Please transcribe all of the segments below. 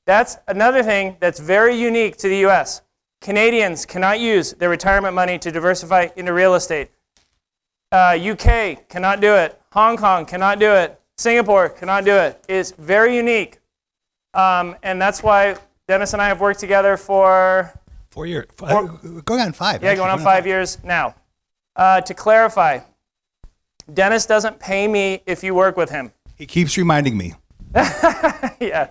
That's another thing that's very unique to the US. Canadians cannot use their retirement money to diversify into real estate. UK cannot do it. Hong Kong cannot do it. Singapore cannot do it. It's very unique. And that's why Dennis and I have worked together for 4 years. Going on 5. Yeah, going on 5 years now. To clarify, Dennis doesn't pay me if you work with him. He keeps reminding me. Yeah.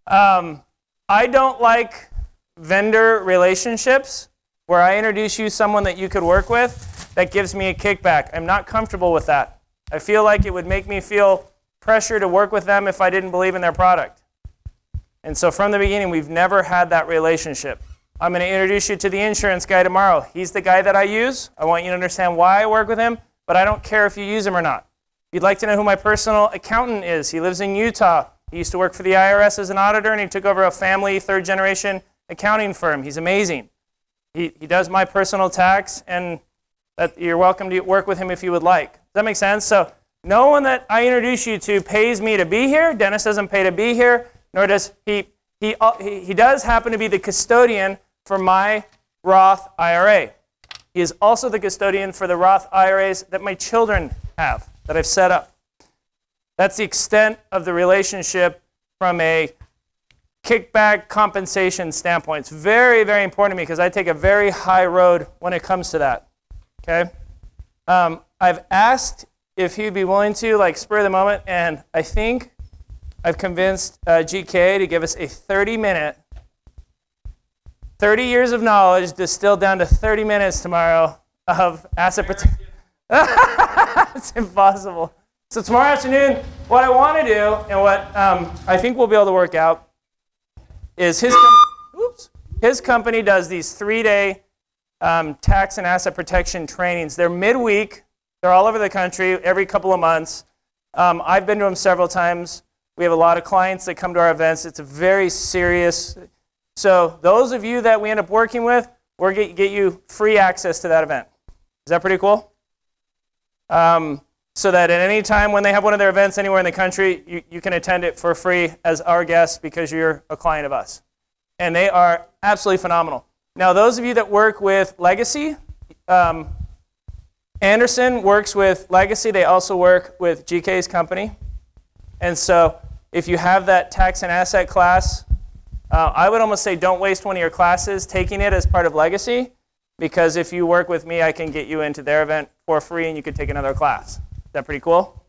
I don't like vendor relationships where I introduce you someone that you could work with that gives me a kickback. I'm not comfortable with that. I feel like it would make me feel pressure to work with them if I didn't believe in their product. And so from the beginning, we've never had that relationship. I'm going to introduce you to the insurance guy tomorrow. He's the guy that I use. I want you to understand why I work with him, but I don't care if you use him or not. If you'd like to know who my personal accountant is, he lives in Utah. He used to work for the IRS as an auditor, and he took over a family third-generation accounting firm. He's amazing. He does my personal tax, and you're welcome to work with him if you would like. Does that make sense? So no one that I introduce you to pays me to be here. Dennis doesn't pay to be here, nor does he does happen to be the custodian for my Roth IRA. He is also the custodian for the Roth IRAs that my children have, that I've set up. That's the extent of the relationship from a kickback compensation standpoint. It's very, very important to me because I take a very high road when it comes to that. Okay? I've asked if he'd be willing to, like, spur of the moment, and I think I've convinced GK to give us a 30-minute, 30 years of knowledge distilled down to 30 minutes tomorrow of asset protection. It's impossible. So tomorrow afternoon, what I want to do and what I think we'll be able to work out is his company does these 3-day tax and asset protection trainings. They're midweek. They're all over the country every couple of months. I've been to them several times. We have a lot of clients that come to our events. It's a very serious. So those of you that we end up working with, we're going to get you free access to that event. Is that pretty cool? So that at any time when they have one of their events anywhere in the country, you can attend it for free as our guest because you're a client of us. And they are absolutely phenomenal. Now, those of you that work with Legacy, Anderson works with Legacy. They also work with GK's company. And so if you have that tax and asset class, I would almost say don't waste one of your classes taking it as part of Legacy, because if you work with me, I can get you into their event for free and you could take another class. Is that pretty cool?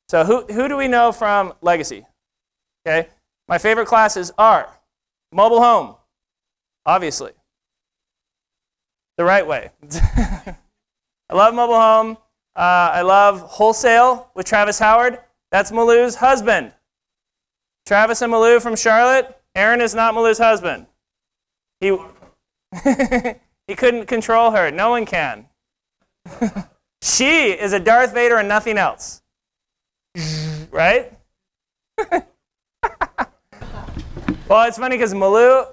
So who do we know from Legacy? Okay, my favorite classes are mobile home, obviously. The right way. I love mobile home. I love wholesale with Travis Howard. That's Malou's husband. Travis and Malou from Charlotte. Aaron is not Malou's husband. He couldn't control her. No one can. She is a Darth Vader and nothing else. Right? Well, it's funny because Malou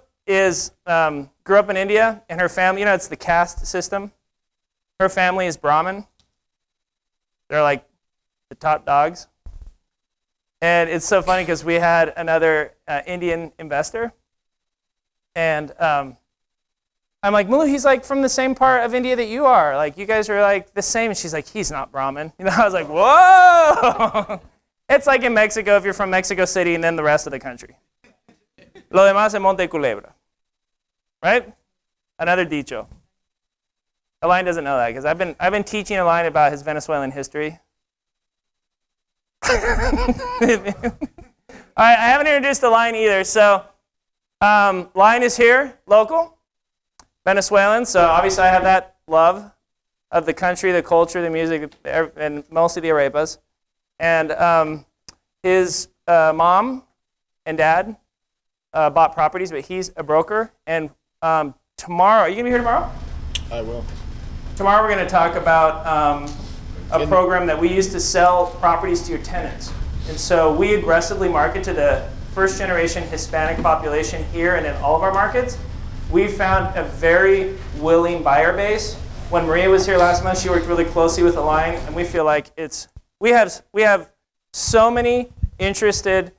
grew up in India, and her family, it's the caste system. Her family is Brahmin. They're like the top dogs. And it's so funny because we had another Indian investor. And I'm like, Malou, he's like from the same part of India that you are. Like, you guys are like the same. And she's like, he's not Brahmin. I was like, whoa. It's like in Mexico if you're from Mexico City and then the rest of the country. Lo demás es monte culebra. Right? Another dicho. Alain doesn't know that because I've been teaching Alain about his Venezuelan history. All right, I haven't introduced Alain either. So Alain is here, local, Venezuelan. So obviously I have that love of the country, the culture, the music, and mostly the arepas. And his mom and dad bought properties, but he's a broker. And tomorrow, are you going to be here tomorrow? I will. Tomorrow we're going to talk about a program that we use to sell properties to your tenants. And so we aggressively market to the first generation Hispanic population here and in all of our markets. We found a very willing buyer base. When Maria was here last month, she worked really closely with Alain, and we feel like we have so many interested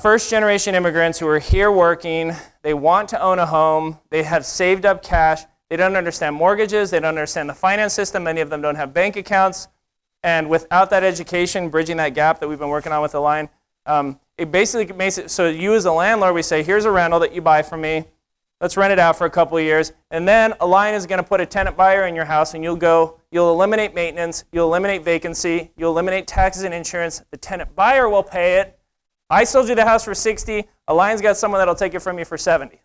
first-generation immigrants who are here working. They want to own a home. They have saved up cash. They don't understand mortgages. They don't understand the finance system. Many of them don't have bank accounts. And without that education, bridging that gap that we've been working on with the line, it basically makes it so you as a landlord, we say, here's a rental that you buy from me. Let's rent it out for a couple of years. And then a line is going to put a tenant buyer in your house, and you'll eliminate maintenance, you'll eliminate vacancy, you'll eliminate taxes and insurance. The tenant buyer will pay it. I sold you the house for 60. A line's got someone that'll take it from you for 70.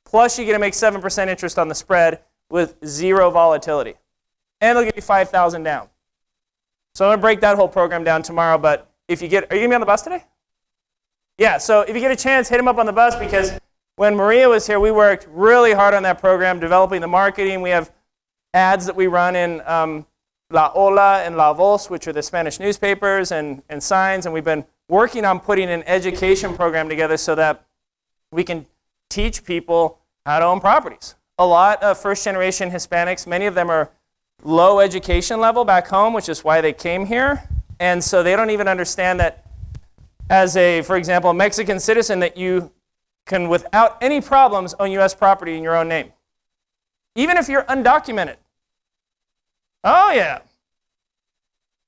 Plus, you're going to make 7% interest on the spread with zero volatility. And they'll give you $5,000 down. So I'm going to break that whole program down tomorrow. But if you get, are you going to be on the bus today? Yeah, so if you get a chance, hit him up on the bus, because when Maria was here, we worked really hard on that program, developing the marketing. We have ads that we run in La Ola and La Voz, which are the Spanish newspapers, and signs. And we've been working on putting an education program together so that we can teach people how to own properties. A lot of first-generation Hispanics, many of them are low education level back home, which is why they came here. And so they don't even understand that as a, for example, a Mexican citizen, that you can, without any problems, own U.S. property in your own name, even if you're undocumented. Oh, yeah.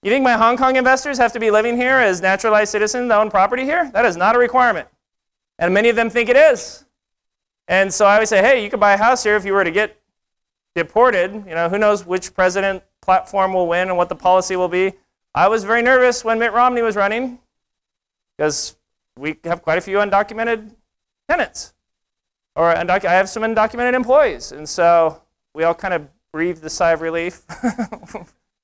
You think my Hong Kong investors have to be living here as naturalized citizens to own property here? That is not a requirement. And many of them think it is. And so I always say, hey, you could buy a house here if you were to get deported. You know, who knows which president platform will win and what the policy will be. I was very nervous when Mitt Romney was running because we have quite a few undocumented tenants. Or I have some undocumented employees. And so we all kind of breathed a sigh of relief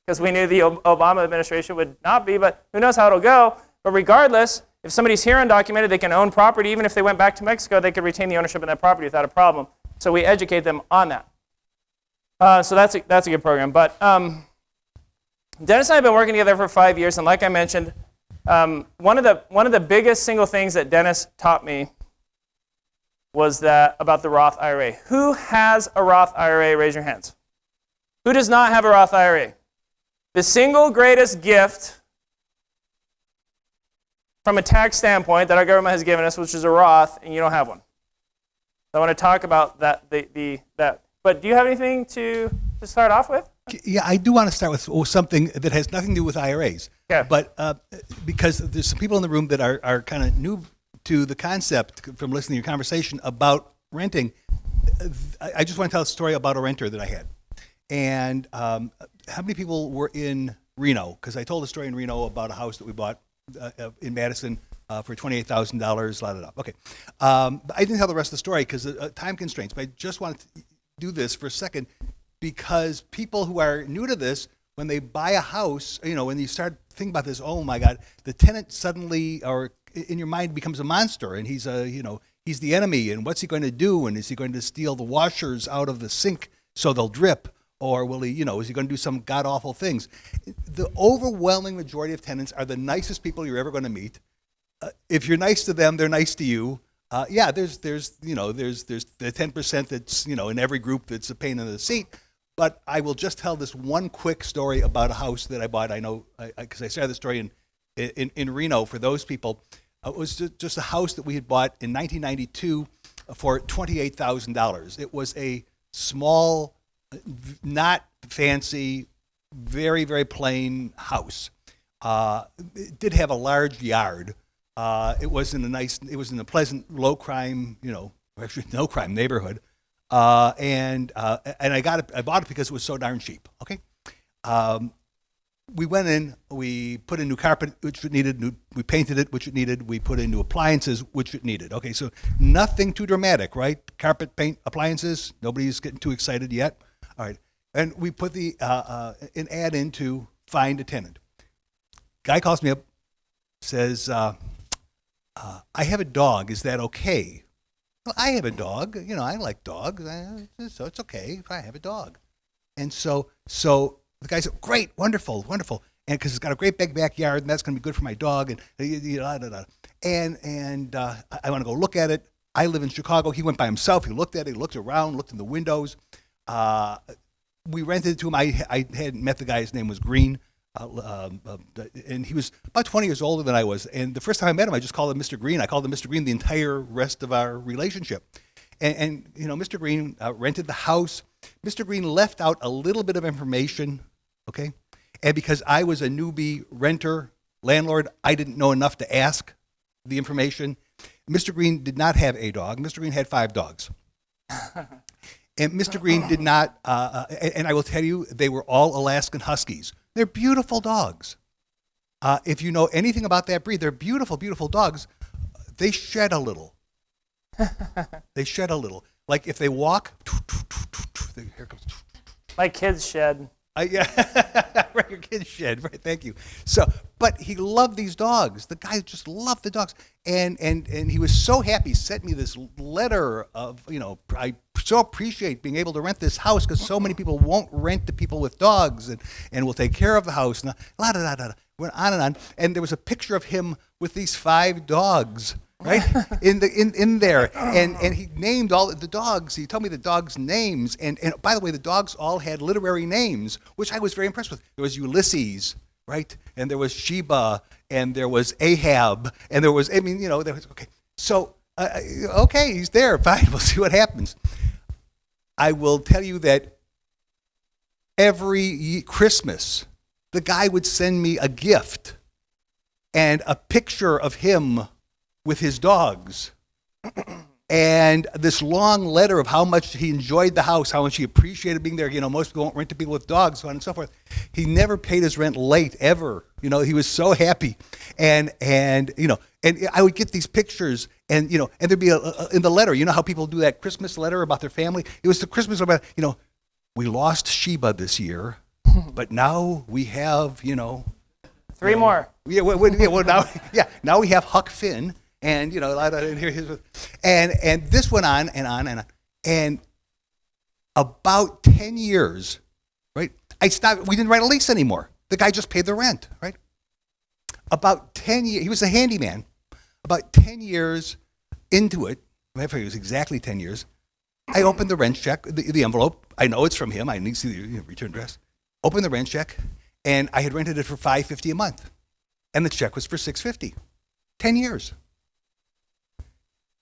because we knew the Obama administration would not be, but who knows how it'll go. But regardless, if somebody's here undocumented, they can own property. Even if they went back to Mexico, they could retain the ownership of that property without a problem. So we educate them on that. So that's a good program. But Dennis and I have been working together for 5 years, and like I mentioned, one of the biggest single things that Dennis taught me was that about the Roth IRA. Who has a Roth IRA? Raise your hands. Who does not have a Roth IRA? The single greatest gift from a tax standpoint that our government has given us, which is a Roth, and you don't have one. So I want to talk about that. But do you have anything to start off with? Yeah, I do want to start with something that has nothing to do with IRAs. Okay. But because there's some people in the room that are kind of new to the concept from listening to your conversation about renting, I just want to tell a story about a renter that I had. And how many people were in Reno? Because I told a story in Reno about a house that we bought in Madison for $28,000, la da da. Okay. But I didn't tell the rest of the story because of time constraints, but I just wanted to do this for a second because people who are new to this, when they buy a house, you know, when you start thinking about this, oh my God, the tenant suddenly, or in your mind, becomes a monster, and he's the enemy, and what's he going to do? And is he going to steal the washers out of the sink so they'll drip? Or will he, is he going to do some god-awful things? The overwhelming majority of tenants are the nicest people you're ever going to meet. If you're nice to them, they're nice to you. There's the 10% that's, in every group that's a pain in the seat. But I will just tell this one quick story about a house that I bought. I know, because I started the story in Reno for those people. It was just a house that we had bought in 1992 for $28,000. It was a small, not fancy, very, very plain house. It did have a large yard. It was in a pleasant, low crime, actually no crime neighborhood. And I bought it because it was so darn cheap. Okay. We went in, we put in new carpet, which it needed, we painted it, which it needed, we put in new appliances, which it needed. Okay, so nothing too dramatic, right? Carpet, paint, appliances, nobody's getting too excited yet. All right, and we put an ad in to find a tenant. Guy calls me up, says, I have a dog, is that okay? Well, I have a dog, I like dogs, so it's okay if I have a dog. And so the guy said, great, wonderful, and because it's got a great big backyard, and that's going to be good for my dog, and I want to go look at it. I live in Chicago. He went by himself. He looked at it. He looked around, looked in the windows. We rented it to him. I hadn't met the guy. His name was Green. and he was about 20 years older than I was. And the first time I met him, I just called him Mr. Green. I called him Mr. Green the entire rest of our relationship. And Mr. Green rented the house. Mr. Green left out a little bit of information, okay? And because I was a newbie renter, landlord, I didn't know enough to ask the information. Mr. Green did not have a dog. Mr. Green had 5 dogs. And Mr. Green did not, and I will tell you, they were all Alaskan Huskies. They're beautiful dogs. If you know anything about that breed, they're beautiful, beautiful dogs. They shed a little. They shed a little. Like if they walk, here comes. My kids shed. Yeah, right, your kids shed. Right, thank you. So, but he loved these dogs. The guy just loved the dogs, and he was so happy. He sent me this letter of, I so appreciate being able to rent this house because so many people won't rent to people with dogs, and will take care of the house. And went on and on. And there was a picture of him with these 5 dogs. Right in there, and he named all the dogs. He told me the dogs' names, and by the way, the dogs all had literary names, which I was very impressed with. There was Ulysses, right, and there was Sheba, and there was Ahab, and there was there was okay. So okay, he's there. Fine, we'll see what happens. I will tell you that every Christmas, the guy would send me a gift and a picture of him with his dogs, and this long letter of how much he enjoyed the house, how much he appreciated being there. Most people won't rent to people with dogs, so on and so forth. He never paid his rent late, ever. He was so happy, and I would get these pictures, and there'd be in the letter. You know how people do that Christmas letter about their family? It was the Christmas about, we lost Sheba this year, but now we have, 3 more. Yeah, now we have Huck Finn. And and this went on and on and on. And about 10 years, right? I stopped. We didn't write a lease anymore. The guy just paid the rent, right? About 10 years, he was a handyman. About 10 years into it, I forget, it was exactly 10 years. I opened the rent check, the envelope. I know it's from him. I need to see the return address. Opened the rent check, and I had rented it for $550 a month, and the check was for $650. 10 years.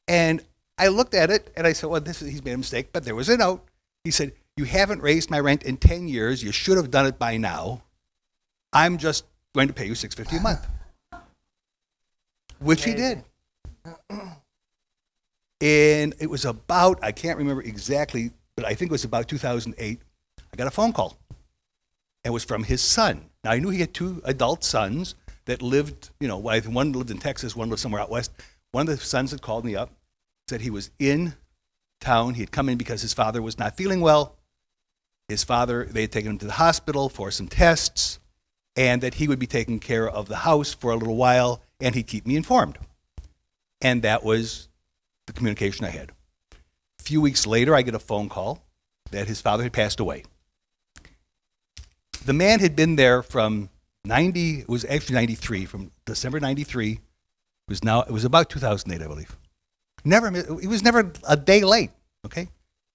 And I looked at it, and I said, well, he's made a mistake, but there was a note. He said, you haven't raised my rent in 10 years. You should have done it by now. I'm just going to pay you $650 a month. Which he did. And it was about, I can't remember exactly, but I think it was about 2008, I got a phone call. It was from his son. Now, I knew he had 2 adult sons that lived, one lived in Texas, one lived somewhere out west. One of the sons had called me up, said he was in town. He had come in because his father was not feeling well. His father, they had taken him to the hospital for some tests, and that he would be taking care of the house for a little while, and he'd keep me informed. And that was the communication I had. A few weeks later, I get a phone call that his father had passed away. The man had been there from it was actually 93, from December 93. It was about 2008, I believe. He was never a day late, okay?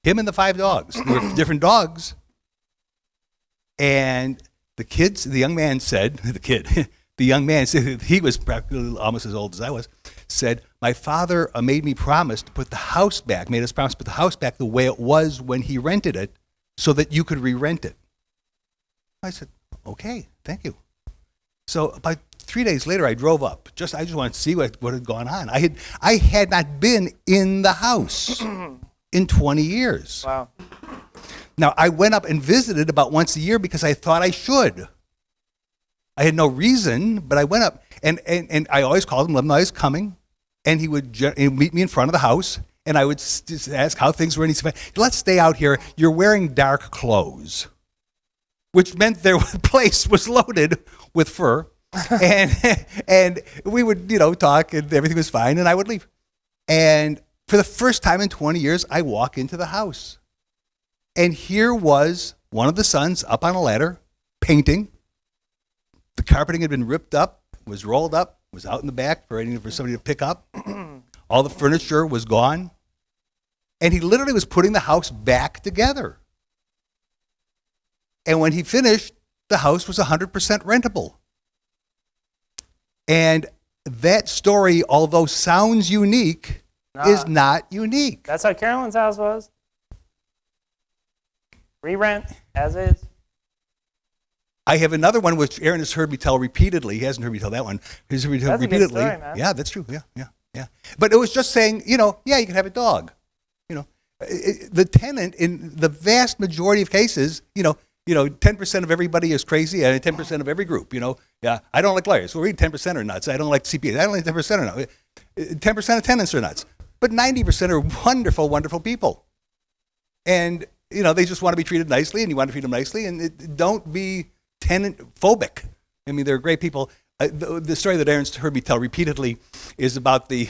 Him and the 5 dogs. They were different dogs. And the young man said, he was practically almost as old as I was, said, my father made me promise to put the house back, made us promise to put the house back the way it was when he rented it so that you could re-rent it. I said, okay, thank you. So about 3 days later, I drove up. I just wanted to see what had gone on. I had not been in the house in 20 years. Wow. Now, I went up and visited about once a year because I thought I should. I had no reason, but I went up, and I always called him, let him know I was coming, and he would meet me in front of the house, and I would just ask how things were, and he said, let's stay out here. You're wearing dark clothes, which meant their place was loaded with fur. and we would, talk, and everything was fine, and I would leave. And for the first time in 20 years, I walk into the house. And here was one of the sons up on a ladder, painting. The carpeting had been ripped up, was rolled up, was out in the back for somebody to pick up. All the furniture was gone. And he literally was putting the house back together. And when he finished, the house was 100% rentable. And that story, although sounds unique, is not unique. That's how Carolyn's house was. Re-rent, as is. I have another one which Aaron has heard me tell repeatedly. He hasn't heard me tell that one. He's heard me tell That's repeatedly. a good story, man. Yeah, that's true. Yeah. But it was just saying, you can have a dog. The tenant in the vast majority of cases, 10% of everybody is crazy and 10% of every group, Yeah, I don't like lawyers. Well, 10% are nuts. I don't like CPAs. I don't like 10% are nuts. 10% of tenants are nuts. But 90% are wonderful, wonderful people. And, they just want to be treated nicely, and you want to treat them nicely, and don't be tenant phobic. I mean, they're great people. The story that Aaron's heard me tell repeatedly is about the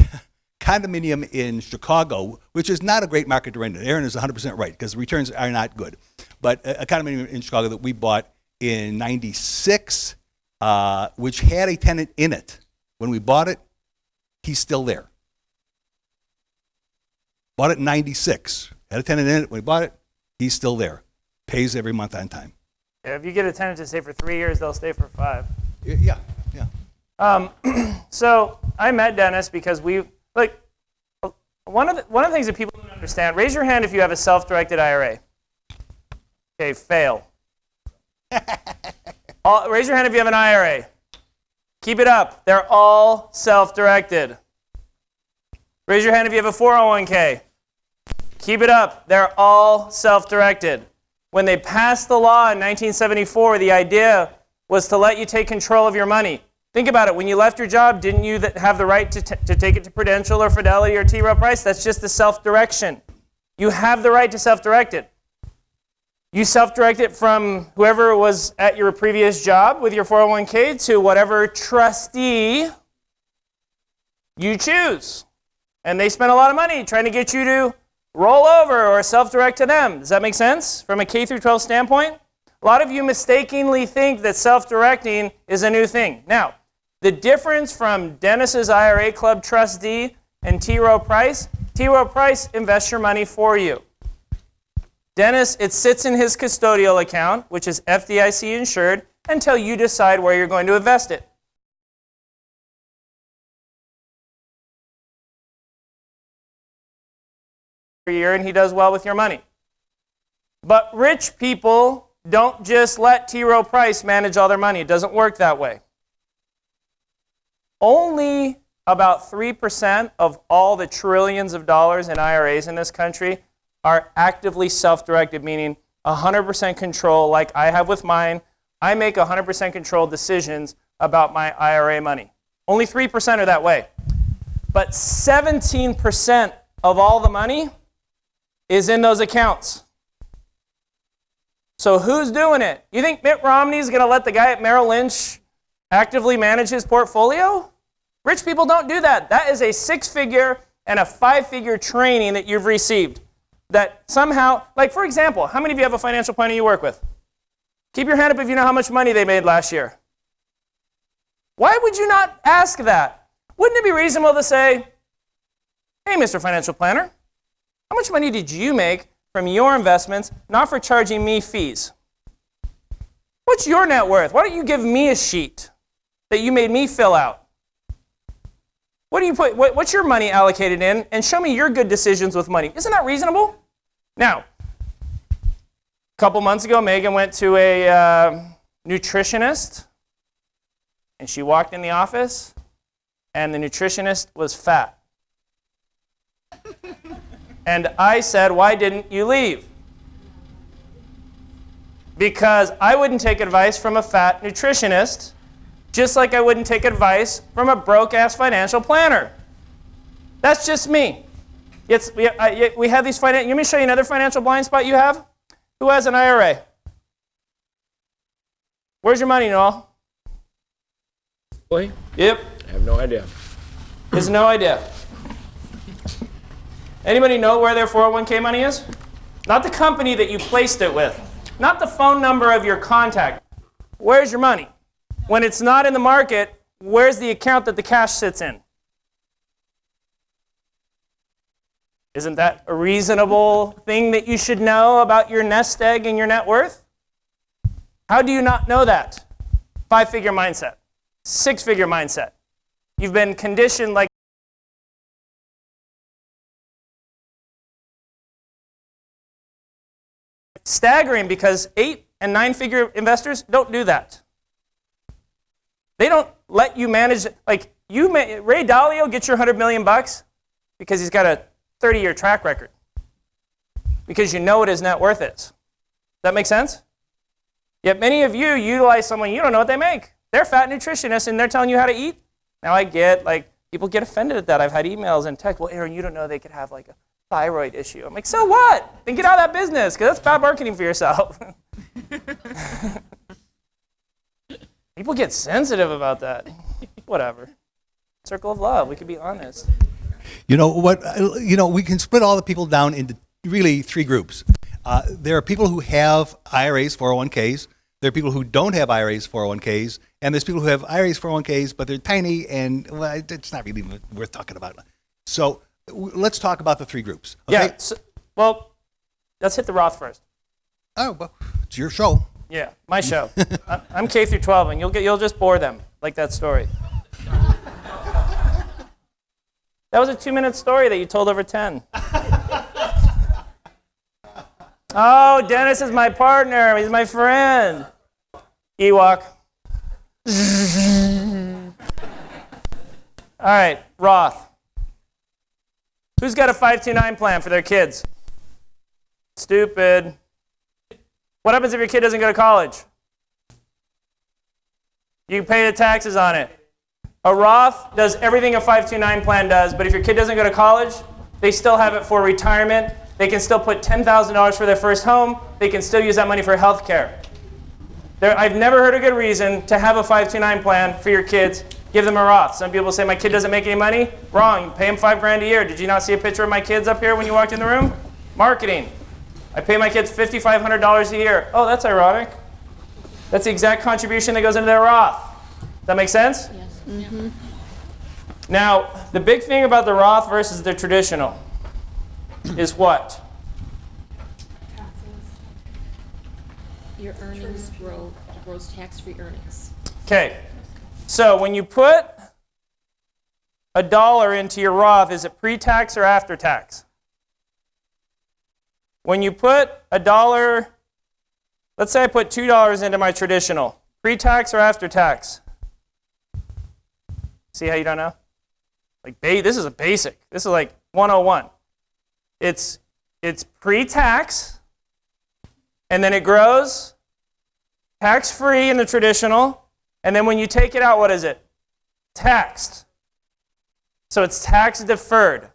condominium in Chicago, which is not a great market to rent in. Aaron is 100% right, because the returns are not good. But a condominium in Chicago that we bought in 96, which had a tenant in it. When we bought it, he's still there. Bought it in 96. Had a tenant in it. When we bought it, he's still there. Pays every month on time. Yeah, if you get a tenant to stay for 3 years, they'll stay for 5. Yeah. So I met Dennis because one of the things that people don't understand. Raise your hand if you have a self-directed IRA. Okay, fail. Raise your hand if you have an IRA. Keep it up. They're all self-directed. Raise your hand if you have a 401k. Keep it up. They're all self-directed. When they passed the law in 1974, the idea was to let you take control of your money. Think about it. When you left your job, didn't you have the right to take it to Prudential or Fidelity or T. Rowe Price? That's just the self-direction. You have the right to self-direct it. You self-direct it from whoever was at your previous job with your 401k to whatever trustee you choose. And they spend a lot of money trying to get you to roll over or self-direct to them. Does that make sense from a K through 12 standpoint? A lot of you mistakenly think that self-directing is a new thing. Now, the difference from Dennis's IRA Club trustee and T. Rowe Price invests your money for you. Dennis, it sits in his custodial account, which is FDIC insured, until you decide where you're going to invest it. Year, and he does well with your money. But rich people don't just let T. Rowe Price manage all their money. It doesn't work that way. Only about 3% of all the trillions of dollars in IRAs in this country are actively self-directed, meaning 100% control like I have with mine. I make 100% control decisions about my IRA money. Only 3% are that way. But 17% of all the money is in those accounts. So who's doing it? You think Mitt Romney's going to let the guy at Merrill Lynch actively manage his portfolio? Rich people don't do that. That is a 6-figure and a 5-figure training that you've received. That somehow, like for example, how many of you have a financial planner you work with? Keep your hand up if you know how much money they made last year. Why would you not ask that? Wouldn't it be reasonable to say, hey, Mr. Financial Planner, how much money did you make from your investments, not for charging me fees? What's your net worth? Why don't you give me a sheet that you made me fill out? What do you put? What's your money allocated in? And show me your good decisions with money. Isn't that reasonable? Now, a couple months ago, Megan went to a nutritionist, and she walked in the office, and the nutritionist was fat. And I said, why didn't you leave? Because I wouldn't take advice from a fat nutritionist, just like I wouldn't take advice from a broke-ass financial planner. That's just me. We have these financial. Let me show you another financial blind spot you have. Who has an IRA? Where's your money, Noel? Really? Yep. I have no idea. Has no idea. Anybody know where their 401k money is? Not the company that you placed it with. Not the phone number of your contact. Where's your money? When it's not in the market, where's the account that the cash sits in? Isn't that a reasonable thing that you should know about your nest egg and your net worth? How do you not know that? 5-figure mindset, 6-figure mindset. You've been conditioned like staggering because 8- and 9-figure investors don't do that. They don't let you manage, like Ray Dalio gets your $100 million because he's got a 30-year track record. Because you know what his net worth is. Does that make sense? Yet many of you utilize someone, you don't know what they make. They're fat nutritionists and they're telling you how to eat. Now I get, like, people get offended at that. I've had emails and text, well, Aaron, you don't know they could have like a thyroid issue. I'm like, so what? Then get out of that business, because that's bad marketing for yourself. People get sensitive about that. Whatever. Circle of love. We could be honest. You know what? We can split all the people down into really 3 groups. There are people who have IRAs, 401ks. There are people who don't have IRAs, 401ks, and there's people who have IRAs, 401ks, but they're tiny, and well, it's not really worth talking about. So let's talk about the 3 groups. Okay? Yeah. So, well, let's hit the Roth first. Oh, well, it's your show. Yeah, my show. I'm K through 12, and you'll just bore them like that story. That was a 2-minute story that you told over 10. Oh, Dennis is my partner. He's my friend. Ewok. All right, Roth. Who's got a 529 plan for their kids? Stupid. What happens if your kid doesn't go to college? You pay the taxes on it. A Roth does everything a 529 plan does, but if your kid doesn't go to college, they still have it for retirement. They can still put $10,000 for their first home. They can still use that money for health care. I've never heard a good reason to have a 529 plan for your kids. Give them a Roth. Some people say, my kid doesn't make any money. Wrong. Pay him $5,000 a year. Did you not see a picture of my kids up here when you walked in the room? Marketing. I pay my kids $5,500 a year. Oh, that's ironic. That's the exact contribution that goes into their Roth. Does that make sense? Yes. Mm-hmm. Now, the big thing about the Roth versus the traditional is what? Your earnings grows tax-free earnings. Okay. So when you put $1 into your Roth, is it pre-tax or after tax? When you put $1, let's say I put $2 into my traditional, pre-tax or after tax? See how you don't know? Like, this is a basic. This is like 101. It's pre-tax, and then it grows tax-free in the traditional, and then when you take it out, what is it? Taxed. So it's tax deferred.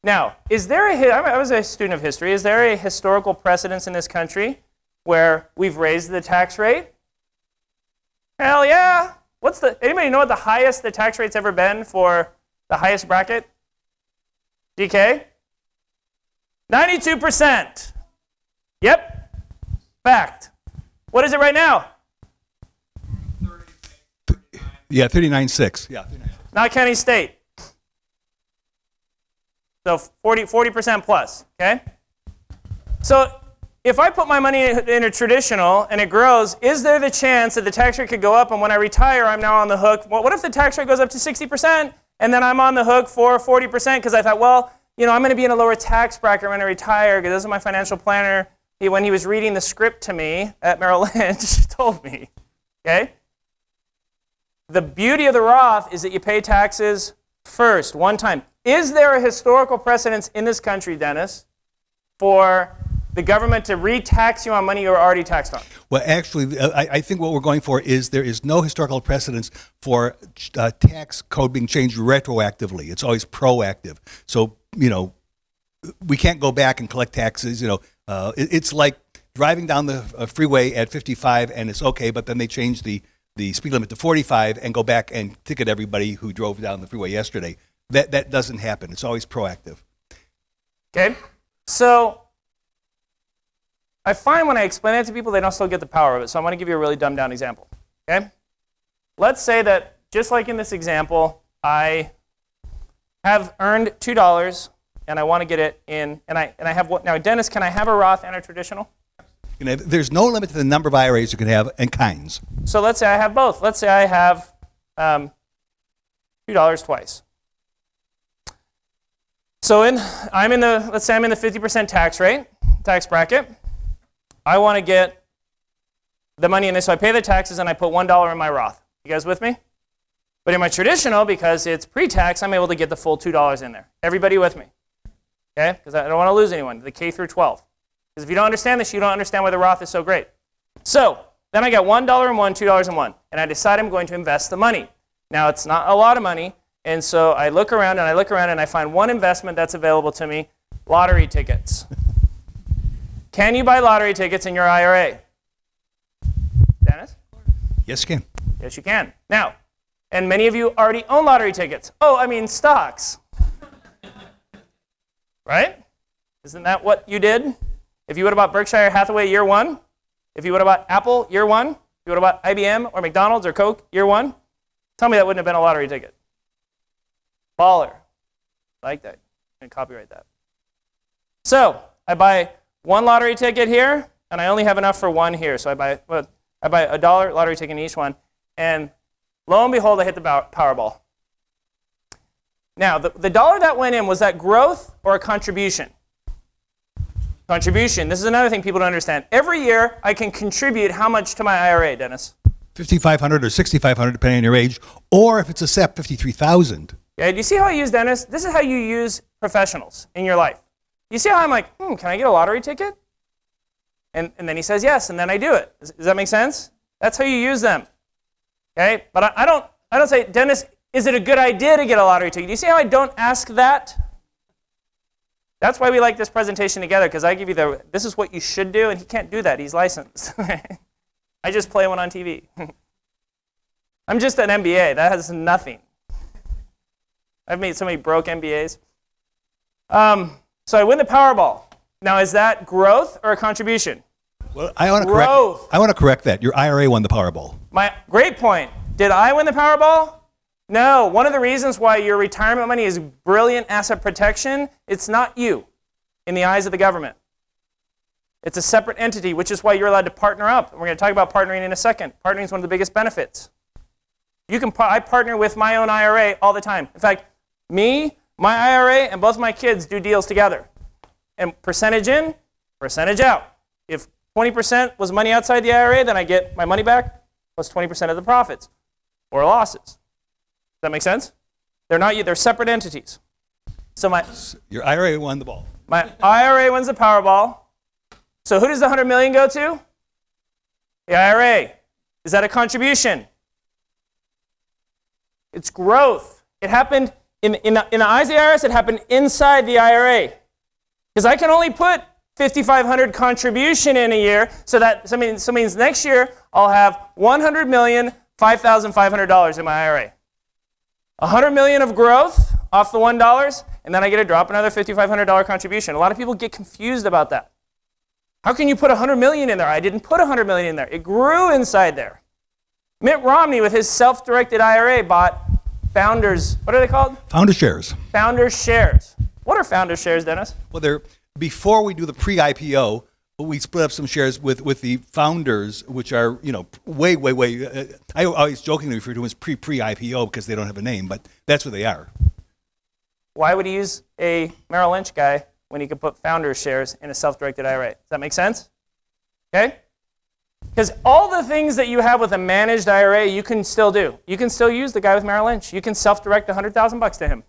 Now, I was a student of history. Is there a historical precedence in this country where we've raised the tax rate? Hell yeah. Anybody know what the highest the tax rate's ever been for the highest bracket? DK? 92%. Yep. Fact. What is it right now? Yeah, 39.6. Yeah. Not counting state. So 40% plus, okay? So if I put my money in a traditional and it grows, is there the chance that the tax rate could go up and when I retire, I'm now on the hook? Well, what if the tax rate goes up to 60% and then I'm on the hook for 40% because I thought, well, I'm going to be in a lower tax bracket when I retire because this is my financial planner. When he was reading the script to me at Merrill Lynch, told me, okay? The beauty of the Roth is that you pay taxes first, one time. Is there a historical precedence in this country, Dennis, for the government to re-tax you on money you were already taxed on? Well, actually, I think what we're going for is there is no historical precedence for tax code being changed retroactively. It's always proactive. So, we can't go back and collect taxes. It's like driving down the freeway at 55 and it's okay, but then they change the speed limit to 45 and go back and ticket everybody who drove down the freeway yesterday. That doesn't happen. It's always proactive. Okay, so I find when I explain that to people, they don't still get the power of it. So I'm going to give you a really dumbed down example. Okay, let's say that just like in this example, I have earned $2 and I want to get it in, and I have what now? Dennis, can I have a Roth and a traditional? There's no limit to the number of IRAs you can have and kinds. So let's say I have both. Let's say I have $2 twice. So let's say I'm in the 50% tax bracket. I want to get the money in this, so I pay the taxes and I put $1 in my Roth. You guys with me? But in my traditional, because it's pre-tax, I'm able to get the full $2 in there. Everybody with me? Okay? Because I don't want to lose anyone, the K through 12. Because if you don't understand this, you don't understand why the Roth is so great. So then I got $1 in one, $2 in one, and I decide I'm going to invest the money. Now it's not a lot of money, and so I look around and I find one investment that's available to me, lottery tickets. Can you buy lottery tickets in your IRA? Dennis? Yes, you can. Yes, you can. Now, and many of you already own lottery tickets. Oh, I mean stocks. Right? Isn't that what you did? If you would have bought Berkshire Hathaway year one, if you would have bought Apple year one, if you would have bought IBM or McDonald's or Coke year one, tell me that wouldn't have been a lottery ticket. Baller. Like that. I'm going to copyright that. So I buy one lottery ticket here, and I only have enough for one here. So I buy $1 lottery ticket in each one, and lo and behold, I hit the Powerball. Now, the dollar that went in, was that growth or a contribution? Contribution. This is another thing people don't understand. Every year, I can contribute how much to my IRA, Dennis? $5,500 or $6,500, depending on your age, or if it's a SEP, $53,000. Yeah, do you see how I use Dennis? This is how you use professionals in your life. You see how I'm like, can I get a lottery ticket? And then he says yes, and then I do it. Does that make sense? That's how you use them. Okay? But I don't say, Dennis, is it a good idea to get a lottery ticket? Do you see how I don't ask that? That's why we like this presentation together, because I give you this is what you should do, and he can't do that. He's licensed. I just play one on TV. I'm just an MBA. That has nothing. I've made so many broke MBAs. So I win the Powerball. Now, is that growth or a contribution? Well, I want to correct that. Your IRA won the Powerball. Great point. Did I win the Powerball? No. One of the reasons why your retirement money is brilliant asset protection, it's not you in the eyes of the government. It's a separate entity, which is why you're allowed to partner up. And we're going to talk about partnering in a second. Partnering is one of the biggest benefits. I partner with my own IRA all the time. In fact, my IRA, and both my kids do deals together. And percentage in, percentage out. If 20% was money outside the IRA, then I get my money back plus 20% of the profits or losses. Does that make sense? They're separate entities. So your IRA won the ball. My IRA wins the Powerball. So who does the $100 million go to? The IRA. Is that a contribution? It's growth. It happened in the eyes of the IRS. It happened inside the IRA. Because I can only put $5,500 contribution in a year, so means next year I'll have $100,005,500 in my IRA. $100 million of growth off the $1, and then I get to drop another $5,500 contribution. A lot of people get confused about that. How can you put $100 million in there? I didn't put $100 million in there. It grew inside there. Mitt Romney, with his self-directed IRA, bought founders. What are they called? Founder shares. Founder shares. What are founder shares, Dennis? Well, before we do the pre-IPO, we split up some shares with the founders, which are, way. I always jokingly refer to them as pre-IPO because they don't have a name, but that's what they are. Why would he use a Merrill Lynch guy when he could put founder shares in a self-directed IRA? Does that make sense? Okay? Because all the things that you have with a managed IRA, you can still do. You can still use the guy with Merrill Lynch. You can self-direct $100,000 to him.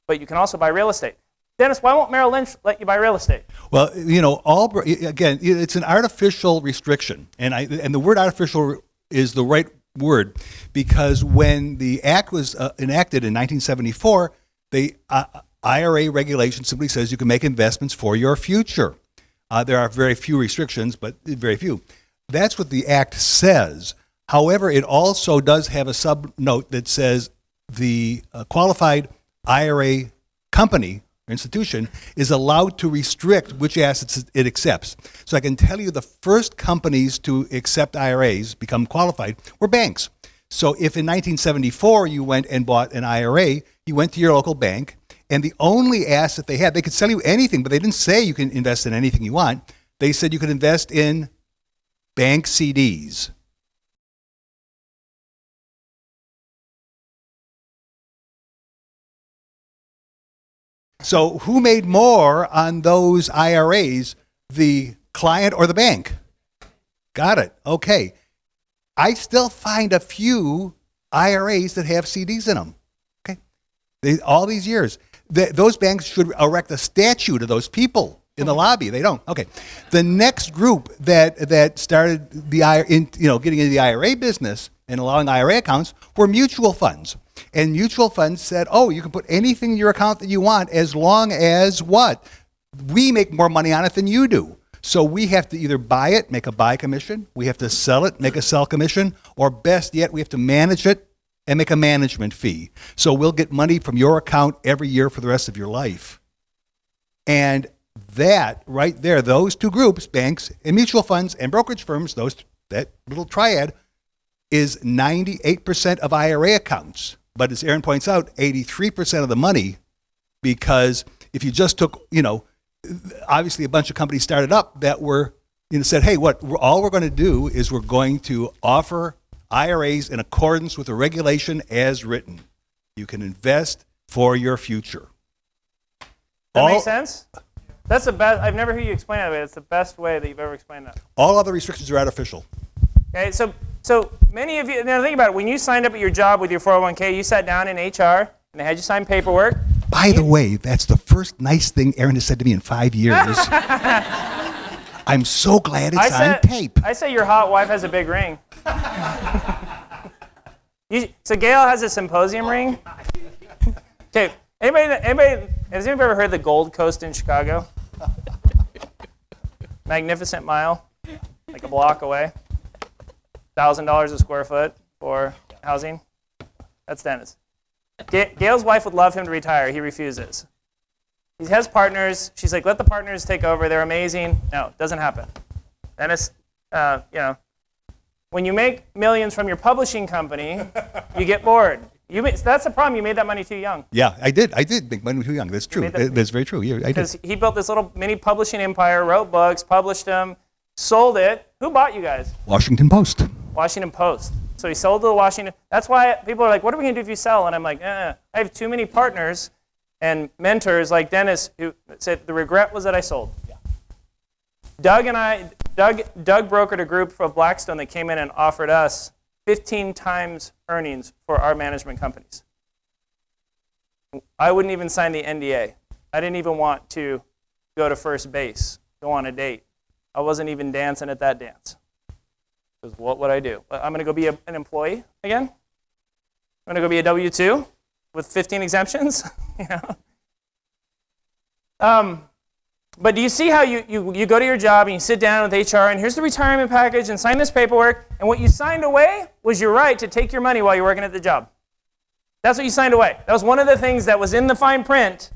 But you can also buy real estate. Dennis, why won't Merrill Lynch let you buy real estate? Well, again, it's an artificial restriction. And the word artificial is the right word because when the act was enacted in 1974, the IRA regulation simply says you can make investments for your future. There are very few restrictions, but very few. That's what the act says. However, it also does have a sub-note that says the qualified IRA company or institution is allowed to restrict which assets it accepts. So I can tell you the first companies to accept IRAs, become qualified, were banks. So if in 1974 you went and bought an IRA, you went to your local bank, and the only asset they had, they could sell you anything, but they didn't say you can invest in anything you want. They said you could invest in bank CDs. So who made more on those IRAs, the client or the bank? Got it. Okay. I still find a few IRAs that have CDs in them. Okay. All these years. Those banks should erect a statue to those people in the lobby. They don't. Okay. The next group that started getting into the IRA business and allowing IRA accounts were mutual funds. And mutual funds said, oh, you can put anything in your account that you want as long as what? We make more money on it than you do. So we have to either buy it, make a buy commission, we have to sell it, make a sell commission, or best yet, we have to manage it and make a management fee. So we'll get money from your account every year for the rest of your life. And that right there, those two groups, banks and mutual funds and brokerage firms, that little triad, is 98% of IRA accounts. But as Aaron points out, 83% of the money, because if you just took, obviously a bunch of companies started up that were, said, hey, all we're going to do is we're going to offer IRAs in accordance with the regulation as written. You can invest for your future. That makes sense? That's the best. I've never heard you explain that way. It's the best way that you've ever explained that. All other restrictions are artificial. Okay, so many of you, now think about it. When you signed up at your job with your 401k, you sat down in HR and they had you sign paperwork. By the way, that's the first nice thing Aaron has said to me in 5 years. I'm so glad it's on tape. I say your hot wife has a big ring. So Gail has a symposium ring. Okay, has anybody ever heard the Gold Coast in Chicago? Magnificent Mile, like a block away. $1,000 a square foot for housing. That's Dennis. Gail's wife would love him to retire. He refuses. He has partners. She's like, let the partners take over. They're amazing. No, it doesn't happen. Dennis, when you make millions from your publishing company, you get bored. That's the problem. You made that money too young. Yeah, I did make money too young. That's true. That's very true. Yeah, I did. Because he built this little mini publishing empire, wrote books, published them, sold it. Who bought you guys? Washington Post. Washington Post. So he sold to the Washington. That's why people are like, what are we going to do if you sell? And I'm like, I have too many partners and mentors like Dennis who said the regret was that I sold. Yeah. Doug brokered a group of Blackstone that came in and offered us 15 times earnings for our management companies. I wouldn't even sign the NDA. I didn't even want to go to first base, go on a date. I wasn't even dancing at that dance. Because what would I do? I'm going to go be an employee again? I'm going to go be a W-2 with 15 exemptions? But do you see how you go to your job and you sit down with HR and here's the retirement package and sign this paperwork, and what you signed away was your right to take your money while you're working at the job. That's what you signed away. That was one of the things that was in the fine print,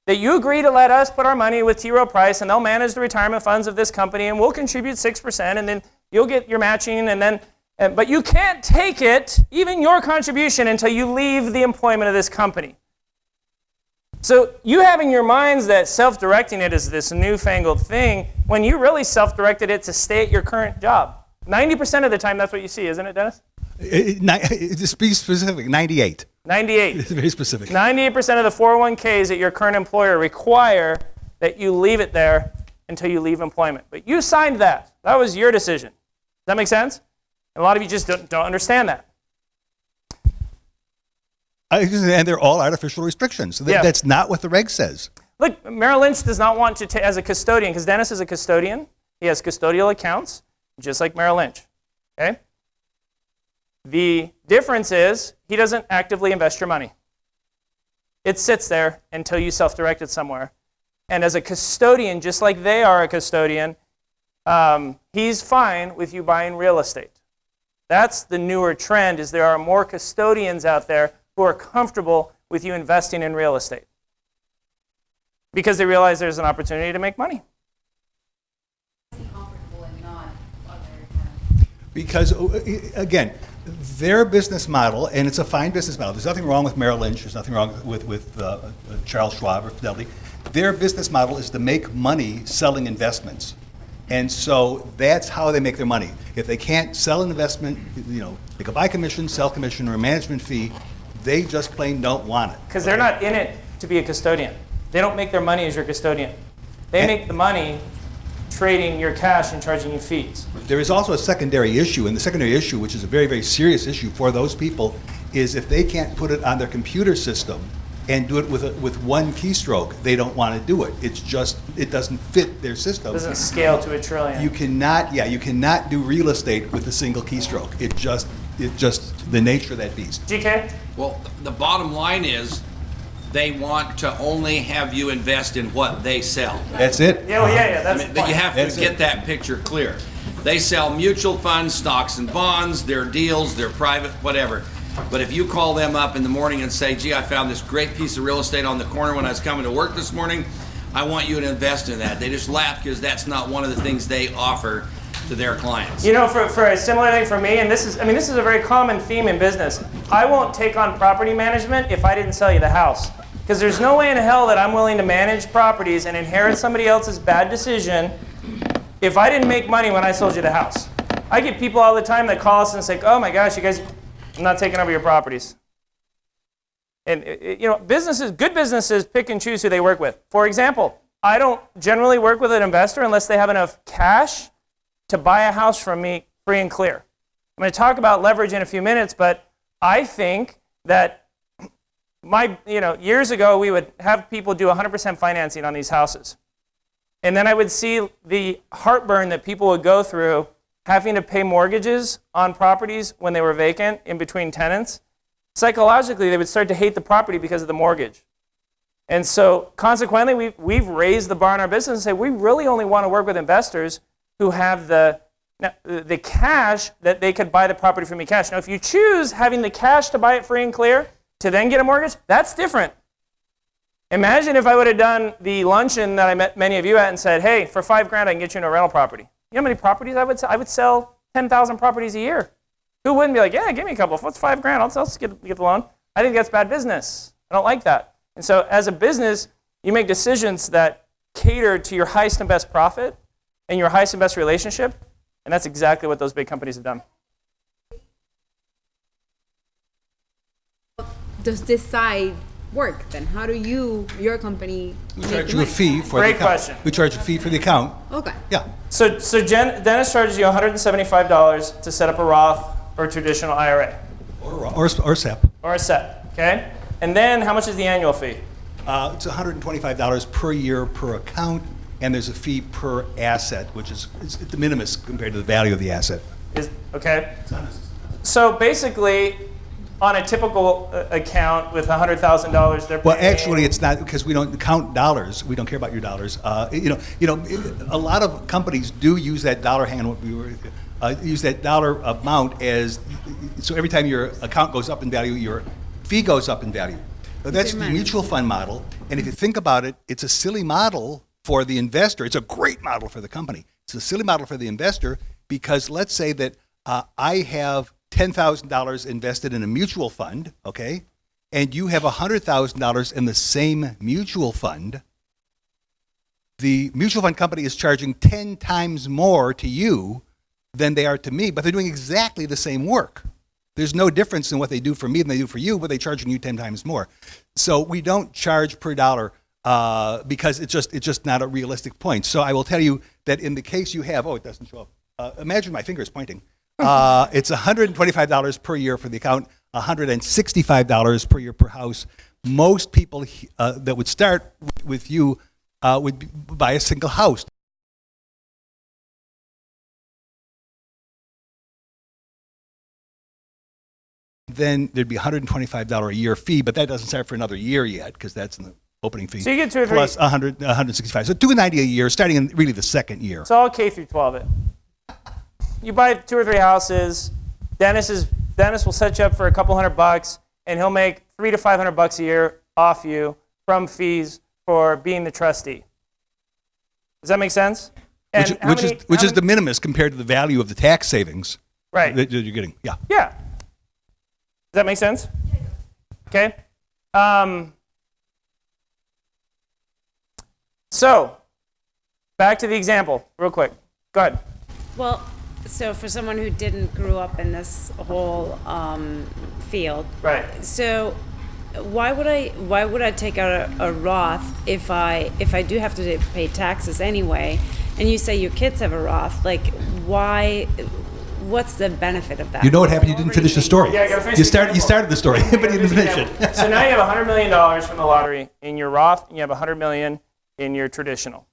that you agree to let us put our money with T. Rowe Price and they'll manage the retirement funds of this company and we'll contribute 6% and then you'll get your matching but you can't take it, even your contribution, until you leave the employment of this company. So you have in your minds that self-directing it is this newfangled thing when you really self-directed it to stay at your current job. 90% of the time that's what you see, isn't it, Dennis? Just be specific, 98. 98. It's very specific. 98% of the 401ks at your current employer require that you leave it there until you leave employment. But you signed that. That was your decision. Does that make sense? And a lot of you just don't understand that. And they're all artificial restrictions. That's not what the reg says. Look, Merrill Lynch does not want to, as a custodian, because Dennis is a custodian. He has custodial accounts, just like Merrill Lynch. Okay? The difference is he doesn't actively invest your money. It sits there until you self-direct it somewhere. And as a custodian, just like they are a custodian, he's fine with you buying real estate. That's the newer trend, is there are more custodians out there who are comfortable with you investing in real estate because they realize there's an opportunity to make money. Because, again, their business model, and it's a fine business model. There's nothing wrong with Merrill Lynch. There's nothing wrong with Charles Schwab or Fidelity. Their business model is to make money selling investments. And so that's how they make their money. If they can't sell an investment, they could buy commission, sell commission, or a management fee, they just plain don't want it. Because they're not in it to be a custodian. They don't make their money as your custodian. They make the money trading your cash and charging you fees. There is also a secondary issue, and the secondary issue, which is a very, very serious issue for those people, is if they can't put it on their computer system and do it with one keystroke, they don't want to do it. It doesn't fit their system. It doesn't scale to $1 trillion. You cannot do real estate with a single keystroke. It just the nature of that beast. GK? Well, the bottom line is they want to only have you invest in what they sell. That's it. Yeah, that's the You point. have That's to get it. that picture clear. They sell mutual funds, stocks and bonds, their deals, their private, whatever. But if you call them up in the morning and say, gee, I found this great piece of real estate on the corner when I was coming to work this morning, I want you to invest in that. They just laugh because that's not one of the things they offer to their clients. For a similar thing for me, and this is a very common theme in business. I won't take on property management if I didn't sell you the house. Because there's no way in hell that I'm willing to manage properties and inherit somebody else's bad decision if I didn't make money when I sold you the house. I get people all the time that call us and say, oh my gosh, you guys, I'm not taking over your properties. And good businesses pick and choose who they work with. For example, I don't generally work with an investor unless they have enough cash to buy a house from me free and clear. I'm going to talk about leverage in a few minutes, but I think that years ago we would have people do 100% financing on these houses. And then I would see the heartburn that people would go through having to pay mortgages on properties when they were vacant in between tenants. Psychologically, they would start to hate the property because of the mortgage. And so consequently, we've raised the bar in our business and say we really only want to work with investors who have the cash that they could buy the property from me cash. Now, if you choose having the cash to buy it free and clear to then get a mortgage, that's different. Imagine if I would have done the luncheon that I met many of you at and said, hey, for $5,000 I can get you into a rental property. You know how many properties I would sell? I would sell 10,000 properties a year. Who wouldn't be like, yeah, give me a couple. What's $5,000? I'll just get the loan. I think that's bad business. I don't like that. And so as a business, you make decisions that cater to your highest and best profit and your highest and best relationship, and that's exactly what those big companies have done. Does this side work then? How do your company We make charge the you a money? fee for Great the account. question. We charge a fee for the account. Okay. Yeah. So Dennis charges you $175 to set up a Roth or a traditional IRA Or SEP. or a SEP, okay? And then how much is the annual fee? It's $125 per year per account, and there's a fee per asset, which is de minimis compared to the value of the asset. Okay? So basically, on a typical account with $100,000, they're Well, paying- actually, it's not, because we don't count dollars. We don't care about your dollars. A lot of companies do use that dollar use that dollar amount as, so every time your account goes up in value, your fee goes up in value. But that's the mutual fund model, and if you think about it, it's a silly model for the investor. It's a great model for the company. It's a silly model for the investor because let's say that I have $10,000 invested in a mutual fund, okay, and you have $100,000 in the same mutual fund. The mutual fund company is charging 10 times more to you than they are to me, but they're doing exactly the same work. There's no difference in what they do for me than they do for you, but they're charging you 10 times more. So we don't charge per dollar because it's just not a realistic point. So I will tell you that in the case you have, it doesn't show up. Imagine my finger is pointing. It's $125 per year for the account, $165 per year per house. Most people that would start with you would buy a single house. Then there'd be $125 a year fee, but that doesn't start for another year yet because that's in the opening fee. So you get 2 or 3. Plus $165. So $290 a year, starting in really the second year. It's all K through 12 it. You buy 2 or 3 houses. Dennis will set you up for a couple $100, and he'll make $300 to $500 a year off you from fees for being the trustee. Does that make sense? And Which is de minimis compared to the value of the tax savings right that you're getting. Yeah. Yeah. Does that make sense? Okay. So back to the example, real quick. Go ahead. Well, so for someone who didn't grow up in this whole field, Right. so why would I take out a Roth if I do have to pay taxes anyway? And you say your kids have a Roth, like why? What's the benefit of that? You know what happened? You didn't finish the story. Yeah, I gotta finish You the started example. the story, but you didn't finish it. So now you have $100 million from the lottery in your Roth, and you have $100 million in your traditional.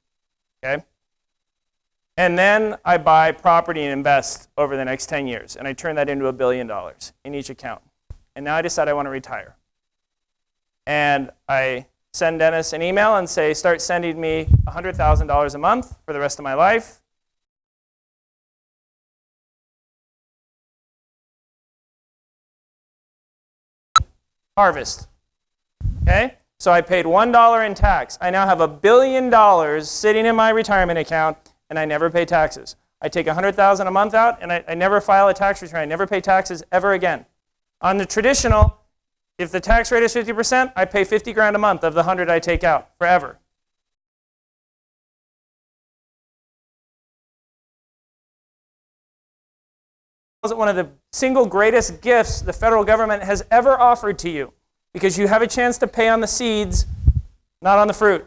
Okay? And then I buy property and invest over the next 10 years, and I turn that into $1 billion in each account. And now I decide I want to retire. And I send Dennis an email and say, start sending me $100,000 a month for the rest of my life. Harvest. Okay? So I paid $1 in tax. I now have $1 billion sitting in my retirement account, and I never pay taxes. I take $100,000 a month out, and I never file a tax return. I never pay taxes ever again. On the traditional, if the tax rate is 50%, I pay 50 grand a month of the 100 I take out forever. One of the single greatest gifts the federal government has ever offered to you, because you have a chance to pay on the seeds, not on the fruit.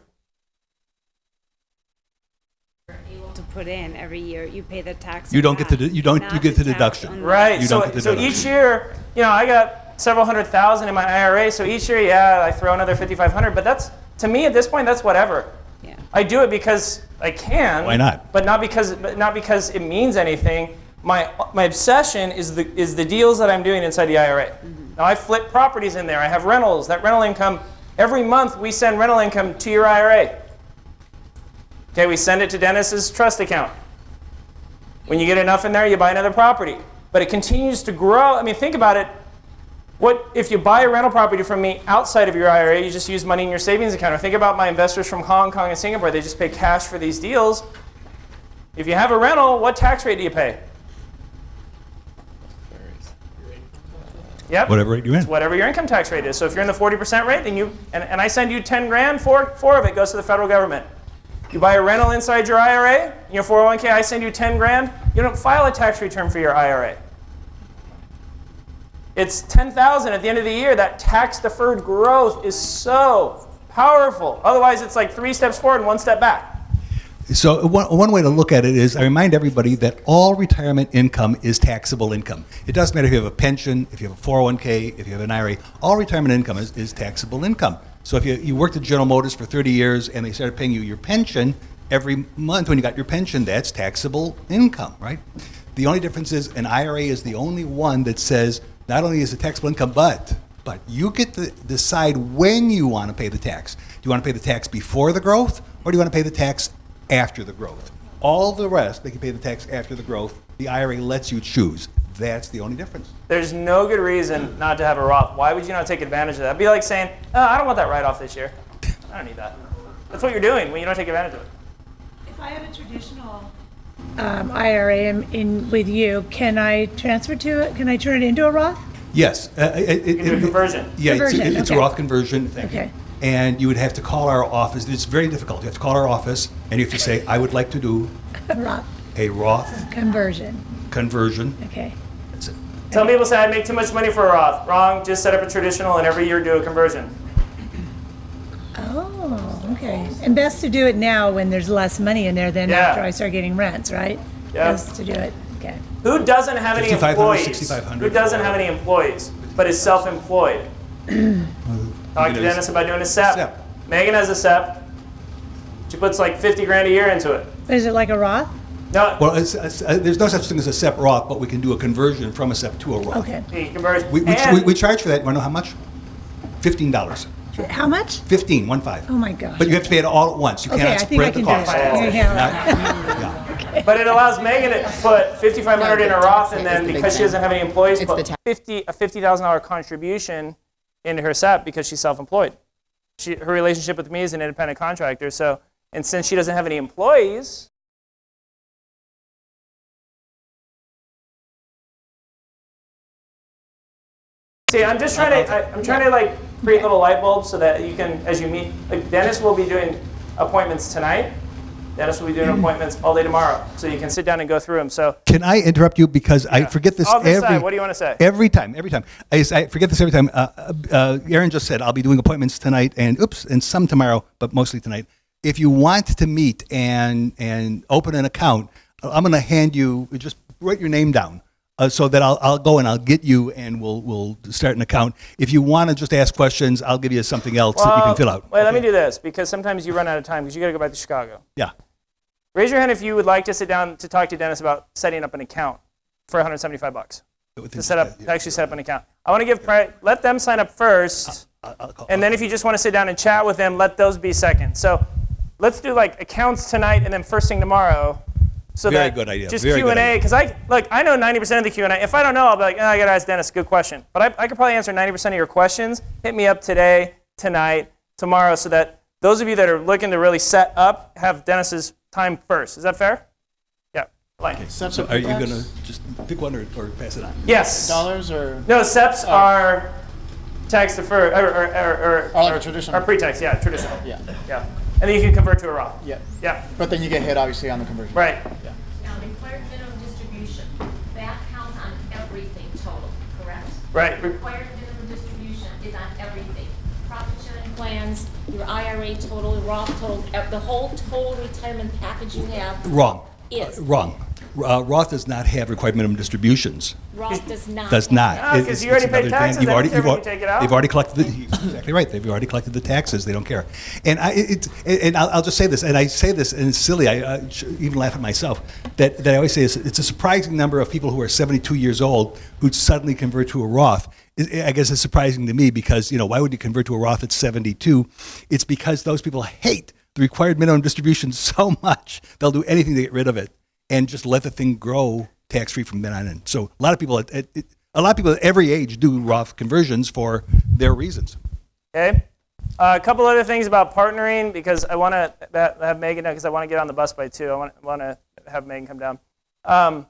To put in every year, you pay the tax. You on don't get that, the you don't not you get the tax deduction. on Right. You So, don't get the so deduction. each year, I got several $100,000 in my IRA. So each year, yeah, I throw another $5,500. But that's, to me, at this point, that's whatever. Yeah. I do it because I can. Why not? But not because it means anything. My obsession is the deals that I'm doing inside the IRA. Mm-hmm. Now I flip properties in there. I have rentals. That rental income, every month we send rental income to your IRA. Okay, we send it to Dennis's trust account. When you get enough in there, you buy another property. But it continues to grow. I mean, think about it. What if you buy a rental property from me outside of your IRA, you just use money in your savings account? Or think about my investors from Hong Kong and Singapore. They just pay cash for these deals. If you have a rental, what tax rate do you pay? Yep. Whatever rate you're in. It's whatever your income tax rate is. So if you're in the 40% rate, then and I send you 10 grand, four of it goes to the federal government. You buy a rental inside your IRA, your 401k, I send you 10 grand, you don't file a tax return for your IRA. It's 10,000 at the end of the year. That tax deferred growth is so powerful. Otherwise, it's like 3 steps forward and 1 step back. So one way to look at it is, I remind everybody that all retirement income is taxable income. It doesn't matter if you have a pension, if you have a 401k, if you have an IRA, all retirement income is taxable income. So if you worked at General Motors for 30 years and they started paying you your pension every month when you got your pension, that's taxable income, right? The only difference is an IRA is the only one that says not only is it taxable income, but you get to decide when you want to pay the tax. Do you want to pay the tax before the growth, or do you want to pay the tax after the growth? All the rest, they can pay the tax after the growth. The IRA lets you choose. That's the only difference. There's no good reason not to have a Roth. Why would you not take advantage of that? It'd be like saying, oh, I don't want that write-off this year. I don't need that. That's what you're doing when you don't take advantage of it. If I have a traditional IRA in with you, can I transfer to it? Can I turn it into a Roth? Yes. Into a conversion. Yeah, Conversion, it's a okay. Roth conversion. Thank you. Okay. And you would have to call our office. It's very difficult. You have to call our office, and you have to say, I would like to do A Roth a Roth conversion. conversion. Okay. That's it. Some people say I make too much money for a Roth. Wrong. Just set up a traditional and every year do a conversion. Oh, okay. And best to do it now when there's less money in there than Yeah. after I start getting rents, right? Yeah. Best to do it. Okay. Who doesn't have any 5,500, employees? 6,500. Who doesn't have any employees but is self-employed? Talk to Dennis about doing a SEP. SEP. Megan has a SEP. She puts like 50 grand a year into it. Is it like a Roth? No, Well, there's no such thing as a SEP Roth, but we can do a conversion from a SEP to a Roth. Okay. he converts. We charge for that. You want to know how much? $15. How much? 15, 1-5. Oh my gosh. But you have to pay it all at once. You Okay, cannot I think I spread the can do cost. it. Yeah. Yeah. But it allows Megan to put 5,500 in a Roth, and then It's the because she big doesn't have any employees, It's put the tax. a $50,000 contribution into her SEP because she's self-employed. Her relationship with me is an independent contractor. So, and since she doesn't have any employees, see, I'm just trying to, I'm trying to like create little light bulbs so that you can, as you meet, like Dennis will be doing appointments tonight. Dennis will be doing appointments all day tomorrow, so you can sit down and go through them. So Can I interrupt you because I forget this I'll decide. every. What do you want to say? Every time. I forget this every time. Aaron just said I'll be doing appointments tonight and some tomorrow, but mostly tonight. If you want to meet and open an account, I'm going to hand you, just write your name down so that I'll go and I'll get you and we'll start an account. If you want to just ask questions, I'll give you something else that you can fill out. Wait, let me do this, because sometimes you run out of time because you got to go back to Chicago. Yeah. Raise your hand if you would like to sit down to talk to Dennis about setting up an account for $175 to actually set up an account. I want to give let them sign up first, and then if you just want to sit down and chat with them, let those be second. So let's do like accounts tonight and then first thing tomorrow. So Very that good idea. Just Very good Q&A, idea. because I know 90% of the Q&A. If I don't know, I'll be like, I got to ask Dennis. Good question. But I could probably answer 90% of your questions. Hit me up today, tonight, tomorrow, so that those of you that are looking to really set up have Dennis's time first. Is that fair? Yeah. So are you going to just pick one or pass it on? Yes. Dollars or No, SEPs are tax deferred or like a traditional? Or pre-tax, yeah, traditional. Yeah. Yeah. And then you can convert to a Roth. Yeah. Yeah. But then you get hit obviously on the conversion. Right. Now, required minimum distribution, that counts on everything total, correct? Right. Required minimum distribution is on everything. Profit sharing plans, your IRA total, Roth total, the whole total retirement package you have. Wrong. Is. Wrong. Roth does not have required minimum distributions. Roth does not. Does not. No, 'cause It's- you already it's paid another taxes. thing. They don't care when you take it out. They've already collected exactly right. They've already collected the taxes. They don't care. And I'll just say this, and I say this, and it's silly. I even laugh at myself. That I always say it's a surprising number of people who are 72 years old who suddenly convert to a Roth. I guess it's surprising to me because why would you convert to a Roth at 72? It's because those people hate the required minimum distribution so much they'll do anything to get rid of it and just let the thing grow tax-free from then on in. So a lot of people at every age do Roth conversions for their reasons. Okay. A couple other things about partnering, because I want to have Megan down, because I want to get on the bus by 2. I want to have Megan come down.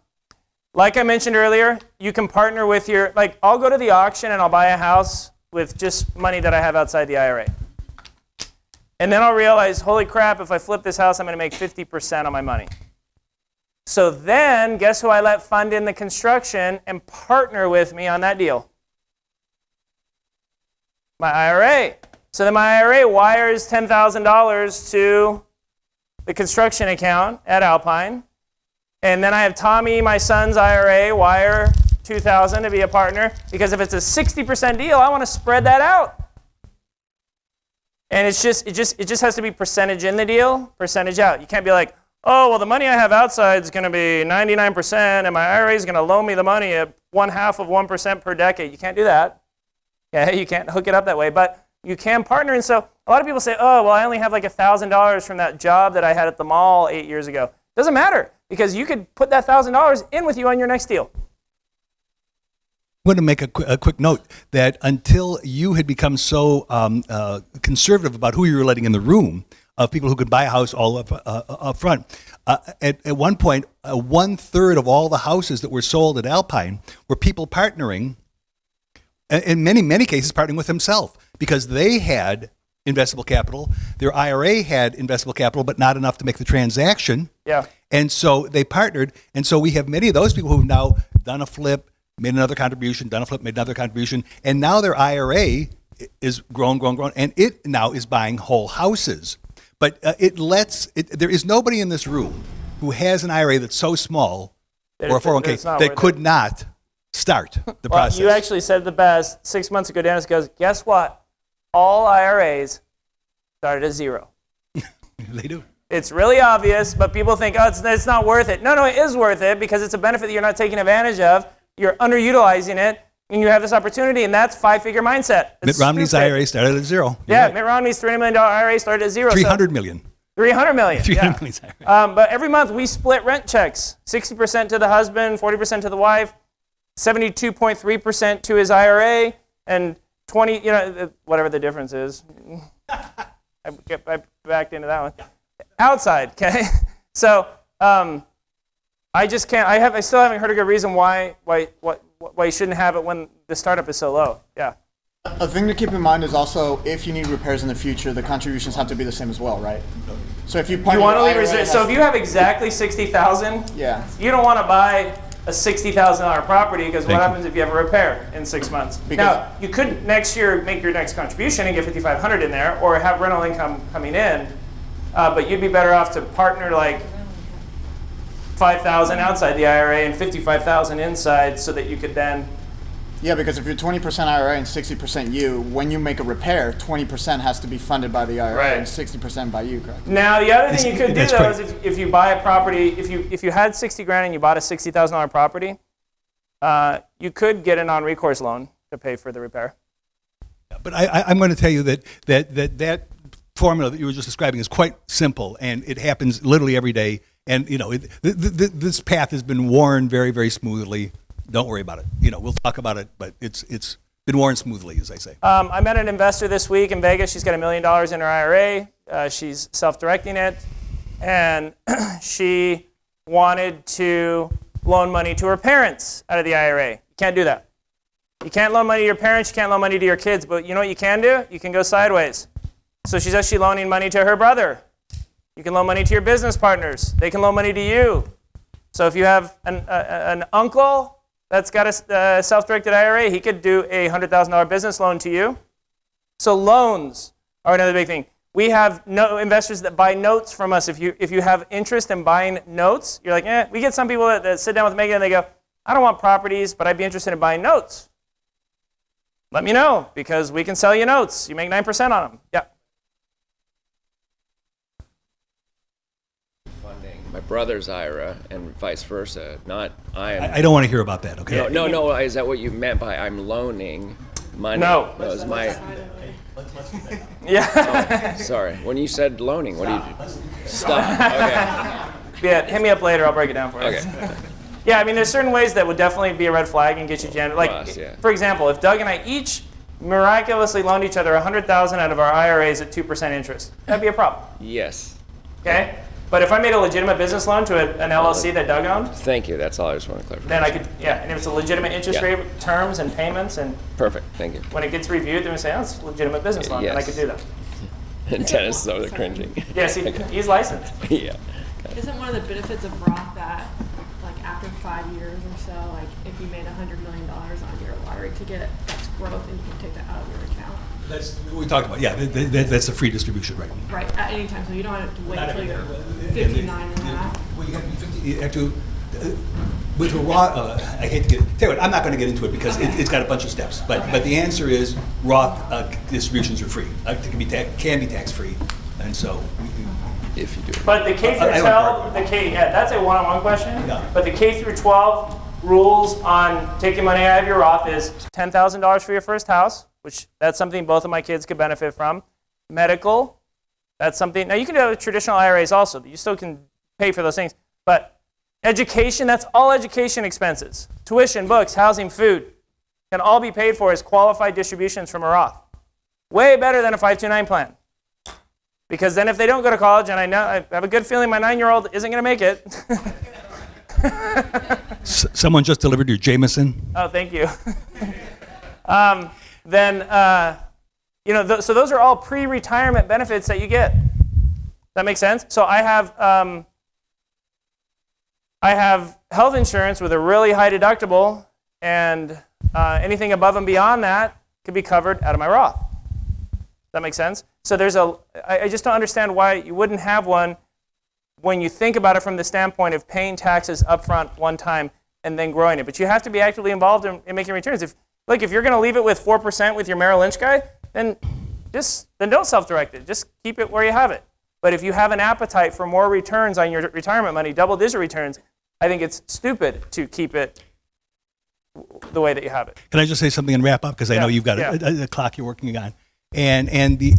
Like I mentioned earlier, you can partner with I'll go to the auction and I'll buy a house with just money that I have outside the IRA. And then I'll realize, holy crap, if I flip this house, I'm going to make 50% on my money. So then, guess who I let fund in the construction and partner with me on that deal? My IRA. So then my IRA wires $10,000 to the construction account at Alpine. And then I have Tommy, my son's IRA, wire $2,000 to be a partner. Because if it's a 60% deal, I want to spread that out. And it just has to be percentage in the deal, percentage out. You can't be like, oh, well, the money I have outside is going to be 99%, and my IRA is going to loan me the money at 0.5% per decade. You can't do that. Yeah, you can't hook it up that way, but you can partner. And so a lot of people say, oh, well, I only have like $1,000 from that job that I had at the mall 8 years ago. Doesn't matter, because you could put that $1,000 in with you on your next deal. I want to make a quick note that until you had become so conservative about who you were letting in the room, of people who could buy a house all up front. At one point, 1/3 of all the houses that were sold at Alpine were people partnering, in many cases partnering with themselves, because they had investable capital. Their IRA had investable capital, but not enough to make the transaction. Yeah. And so they partnered. And so we have many of those people who've now done a flip, made another contribution, done a flip, made another contribution, and now their IRA is grown, and it now is buying whole houses. But there is nobody in this room who has an IRA that's so small, or a 401k, that could not start the process. You actually said the best. 6 months ago, Dennis goes, guess what? All IRAs started at 0. They do. It's really obvious, but people think, oh, it's not worth it. No, it is worth it, because it's a benefit that you're not taking advantage of. You're underutilizing it, and you have this opportunity, and that's 5-figure mindset. Mitt Romney's IRA started at 0. Yeah, right. Mitt Romney's $300 million IRA started at 0. $300 million. $300 million. $300 million IRA. But every month we split rent checks. 60% to the husband, 40% to the wife, 72.3% to his IRA, and 20, whatever the difference is. I backed into that one. Outside, okay? So I just can't. I still haven't heard a good reason why you shouldn't have it when the startup is so low. Yeah. A thing to keep in mind is also if you need repairs in the future, the contributions have to be the same as well, right? So if you You want to partner leave IRA, reserve. So if you have exactly 60,000, yeah, you don't want to buy a $60,000 property because what Thank you. happens if you have a repair in 6 months? Because- Now you could next year make your next contribution and get 5,500 in there, or have rental income coming in, but you'd be better off to partner like 5,000 outside the IRA and 55,000 inside, so that you could then. yeah, because if you're 20% IRA and 60% you, when you make a repair, 20% has to be funded by the IRA Right. and 60% by you, correct? Now the other thing you could do That's though is correct. if you buy a property, if you had 60 grand and you bought a $60,000 property, you could get a non-recourse loan to pay for the repair. But I'm going to tell you that formula that you were just describing is quite simple, and it happens literally every day. And this path has been worn very, very smoothly. Don't worry about it. We'll talk about it, but it's been worn smoothly, as I say. I met an investor this week in Vegas. She's got $1 million in her IRA. She's self-directing it, and she wanted to loan money to her parents out of the IRA. You can't do that. You can't loan money to your parents. You can't loan money to your kids. But you know what you can do? You can go sideways. So she's actually loaning money to her brother. You can loan money to your business partners. They can loan money to you. So if you have an uncle that's got a self-directed IRA, he could do a $100,000 business loan to you. So loans are another big thing. We have investors that buy notes from us. If you have interest in buying notes, you're like, we get some people that sit down with Megan and they go, I don't want properties, but I'd be interested in buying notes. Let me know, because we can sell you notes. You make 9% on them. Yeah. Funding my brother's IRA and vice versa. Not I am. I don't want to hear about that, okay? No. Is that what you meant by I'm loaning money? No. It's my. Yeah. Sorry. When you said loaning, what do you? Stop. Okay. Yeah, hit me up later. I'll break it down for you. Okay. Yeah, I mean, there's certain ways that would definitely be a red flag and get you jammed. Like, Us, yeah. for example, if Doug and I each miraculously loaned each other $100,000 out of our IRAs at 2% interest, that'd be a problem. Yes. Okay? But if I made a legitimate business loan to an LLC that Doug owned, Thank you. That's all I just want to clarify. then I could, and if it's a legitimate interest Yeah. rate, terms and payments, and Perfect. Thank you. when it gets reviewed, then we say, oh, it's a legitimate business loan, and I Yes. could do that. And Dennis is over there cringing. Yes, he's licensed. Yeah. Isn't one of the benefits of Roth that, like, after 5 years or so, like, if you made $100 million on your lottery ticket, that's growth and you can take that out of your account? That's what we talked about. Yeah, that's a free distribution, right? Right, at any time, so you don't have to wait Not till every you're year. 59 and that. Well, you have to be 50. You have to. With a Roth, I hate to tell you what, I'm not going to get into it because it's got a bunch of steps. But the answer is Roth distributions are free. Can be tax free, and so. If you do it. But the K through I don't 12, argue. that's a one-on-one question. Yeah. But the K through 12 rules on taking money out of your Roth is $10,000 for your first house, which that's something both of my kids could benefit from. Medical, that's something. Now you can do it with traditional IRAs also. You still can pay for those things. But education, that's all education expenses. Tuition, books, housing, food can all be paid for as qualified distributions from a Roth. Way better than a 529 plan. Because then if they don't go to college, and I have a good feeling my 9-year-old isn't going to make it. Someone just delivered your Jameson. Oh, thank you. So those are all pre-retirement benefits that you get. Does that make sense? So I have health insurance with a really high deductible, and anything above and beyond that could be covered out of my Roth. Does that make sense? So I just don't understand why you wouldn't have one when you think about it from the standpoint of paying taxes upfront one time and then growing it. But you have to be actively involved in making returns. If you're going to leave it with 4% with your Merrill Lynch guy, then don't self-direct it. Just keep it where you have it. But if you have an appetite for more returns on your retirement money, double-digit returns, I think it's stupid to keep it the way that you have it. Can I just say something and wrap up? Because I know you've got a clock you're working on. And the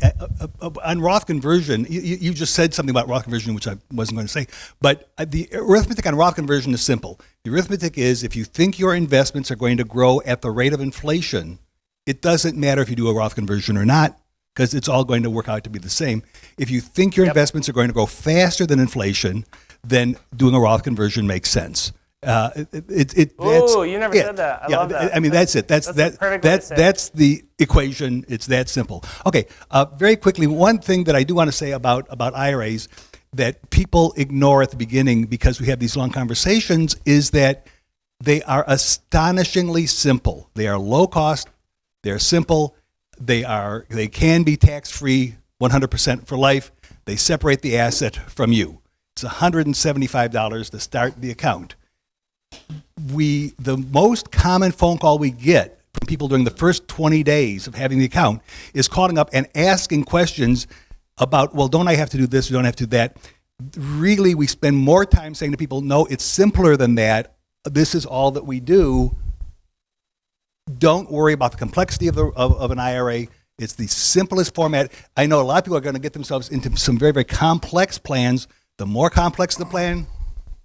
on Roth conversion, you just said something about Roth conversion, which I wasn't going to say. But the arithmetic on Roth conversion is simple. The arithmetic is if you think your investments are going to grow at the rate of inflation, it doesn't matter if you do a Roth conversion or not, because it's all going to work out to be the same. If you think your investments are going to grow faster than inflation, then doing a Roth conversion makes sense. Ooh, you never said that. I love that. I mean, that's it. That's the perfect way to say it. that's the equation. It's that simple. Okay, very quickly, one thing that I do want to say about IRAs that people ignore at the beginning because we have these long conversations is that they are astonishingly simple. They are low cost. They're simple. They can be tax-free 100% for life. They separate the asset from you. It's $175 to start the account. The most common phone call we get from people during the first 20 days of having the account is calling up and asking questions about, well, don't I have to do this or don't I have to do that? Really, we spend more time saying to people, no, it's simpler than that. This is all that we do. Don't worry about the complexity of an IRA. It's the simplest format. I know a lot of people are going to get themselves into some very, very complex plans. The more complex the plan,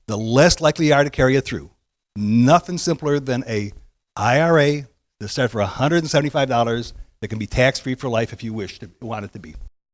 the less likely you are to carry it through. Nothing simpler than a IRA that starts for $175 that can be tax-free for life if you want it to be.